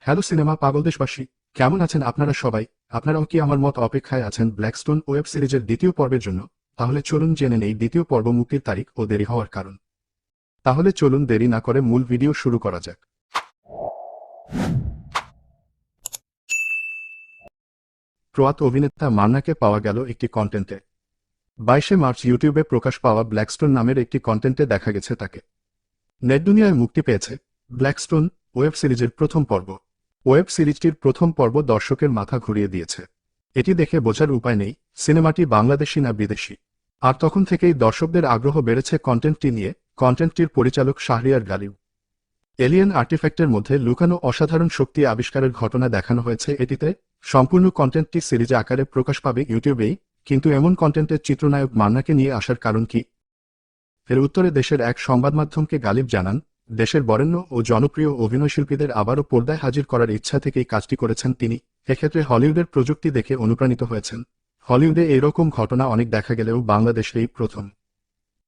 Hello cinema পাগল দেশবাসী, কেমন আছেন আপনারা সবাই? আপনারাও কি আমার মত অপেক্ষায় আছেন ব্ল্যাকস্টোন ওয়েব সিরিজের দ্বিতীয় পর্বের জন্য? তাহলে চলুন জেনে নেই দ্বিতীয় পর্ব মুক্তির তারিখ ও দেরি হওয়ার কারণ। তাহলে চলুন দেরি না করে মূল ভিডিও শুরু করা যাক। প্রয়াত অভিনেতা মান্নাকে পাওয়া গেল একটি কন্টেন্টে। 22শে মার্চ ইউটিউবে প্রকাশ পাওয়া ব্ল্যাকস্টোন নামের একটি কন্টেন্টে দেখা গেছে তাকে। নেট দুনিয়ায় মুক্তি পেয়েছে ব্ল্যাকস্টোন ওয়েব সিরিজের প্রথম পর্ব। ওয়েব সিরিজটির প্রথম পর্ব দর্শকের মাথা ঘুরিয়ে দিয়েছে। এটি দেখে বোঝার উপায় নেই সিনেমাটি বাংলাদেশি না বিদেশি। আর তখন থেকেই দর্শকদের আগ্রহ বেড়েছে কন্টেন্টটি নিয়ে। কন্টেন্টটির পরিচালক শাহরিয়ার গালিব। এলিয়েন আর্টিফ্যাক্টের মধ্যে লুকানো অসাধারণ শক্তি আবিষ্কারের ঘটনা দেখানো হয়েছে এটিতে। সম্পূর্ণ কন্টেন্টটি সিরিজ আকারে প্রকাশ পাবে ইউটিউবেই, কিন্তু এমন কন্টেন্টের চিত্রনায়ক মান্নাকে নিয়ে আসার কারণ কি? এর উত্তরে দেশের এক সংবাদমাধ্যমকে গালিব জানান, দেশের বরেণ্য ও জনপ্রিয় অভিনয়শিল্পীদের আবারও পর্দায় হাজির করার ইচ্ছা থেকেই কাজটি করেছেন তিনি। এক্ষেত্রে হলিউডের প্রযুক্তি দেখে অনুপ্রাণিত হয়েছেন। হলিউডে এরকম ঘটনা অনেক দেখা গেলেও বাংলাদেশে এই প্রথম।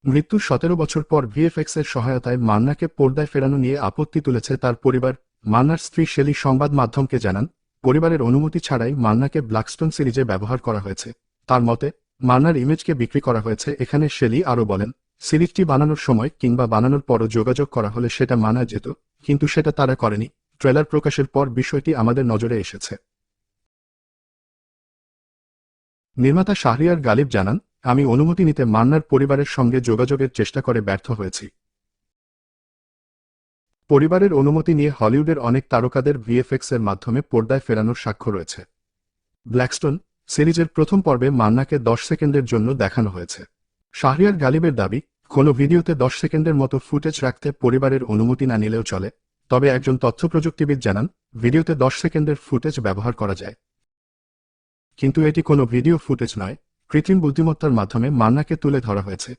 মৃত্যুর 17 বছর পর ভিএফএক্স এর সহায়তায় মান্নাকে পর্দায় ফেরানো নিয়ে আপত্তি তুলেছে তার পরিবার। মান্নার স্ত্রী শেলি সংবাদ মাধ্যমকে জানান, পরিবারের অনুমতি ছাড়াই মান্নাকে ব্ল্যাকস্টোন সিরিজে ব্যবহার করা হয়েছে। তার মতে, মান্নার ইমেজকে বিক্রি করা হয়েছে এখানে। শেলি আরও বলেন, সিরিজটি বানানোর সময় কিংবা বানানোর পরও যোগাযোগ করা হলে সেটা মানা যেত, কিন্তু সেটা তারা করেনি। ট্রেলার প্রকাশের পর বিষয়টি আমাদের নজরে এসেছে। নির্মাতা শাহরিয়ার গালিব জানান, আমি অনুমতি নিতে মান্নার পরিবারের সঙ্গে যোগাযোগের চেষ্টা করে ব্যর্থ হয়েছি। পরিবারের অনুমতি নিয়ে হলিউডের অনেক তারকাদের ভিএফএক্স এর মাধ্যমে পর্দায় ফেরানোর সাক্ষ্য রয়েছে। ব্ল্যাকস্টোন সিরিজের প্রথম পর্বে মান্নাকে 10 সেকেন্ডের জন্য দেখানো হয়েছে। শাহরিয়ার গালিবের দাবি, কোনো ভিডিওতে 10 সেকেন্ডের মতো ফুটেজ রাখতে পরিবারের অনুমতি না নিলেও চলে। তবে একজন তথ্য প্রযুক্তিবিদ জানান, ভিডিওতে 10 সেকেন্ডের ফুটেজ ব্যবহার করা যায়। কিন্তু এটি কোনো ভিডিও ফুটেজ নয়, কৃত্রিম বুদ্ধিমত্তার মাধ্যমে মান্নাকে তুলে ধরা হয়েছে।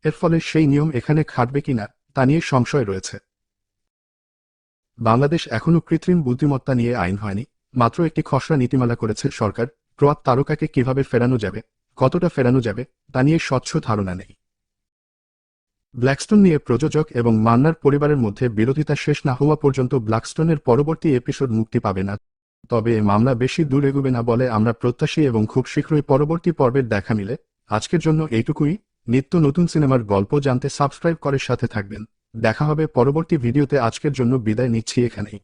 এর ফলে সেই নিয়ম এখানে খাটবে কিনা তা নিয়ে সংশয় রয়েছে। বাংলাদেশ এখনও কৃত্রিম বুদ্ধিমত্তা নিয়ে আইন হয়নি, মাত্র একটি খসড়া নীতিমালা করেছে সরকার। প্রয়াত তারকাকে কিভাবে ফেরানো যাবে, কতটা ফেরানো যাবে তা নিয়ে স্বচ্ছ ধারণা নেই। ব্ল্যাকস্টোন নিয়ে প্রযোজক এবং মান্নার পরিবারের মধ্যে বিরোধিতা শেষ না হওয়া পর্যন্ত ব্ল্যাকস্টোনের পরবর্তী এপিসোড মুক্তি পাবে না। তবে এ মামলা বেশি দূর এগোবে না বলে আমরা প্রত্যাশী এবং খুব শীঘ্রই পরবর্তী পর্বের দেখা মিলে। আজকের জন্য এইটুকুই। নিত্য নতুন সিনেমার গল্প জানতে সাবস্ক্রাইব করে সাথে থাকবেন। দেখা হবে পরবর্তী ভিডিওতে। আজকের জন্য বিদায় নিচ্ছি এখানেই।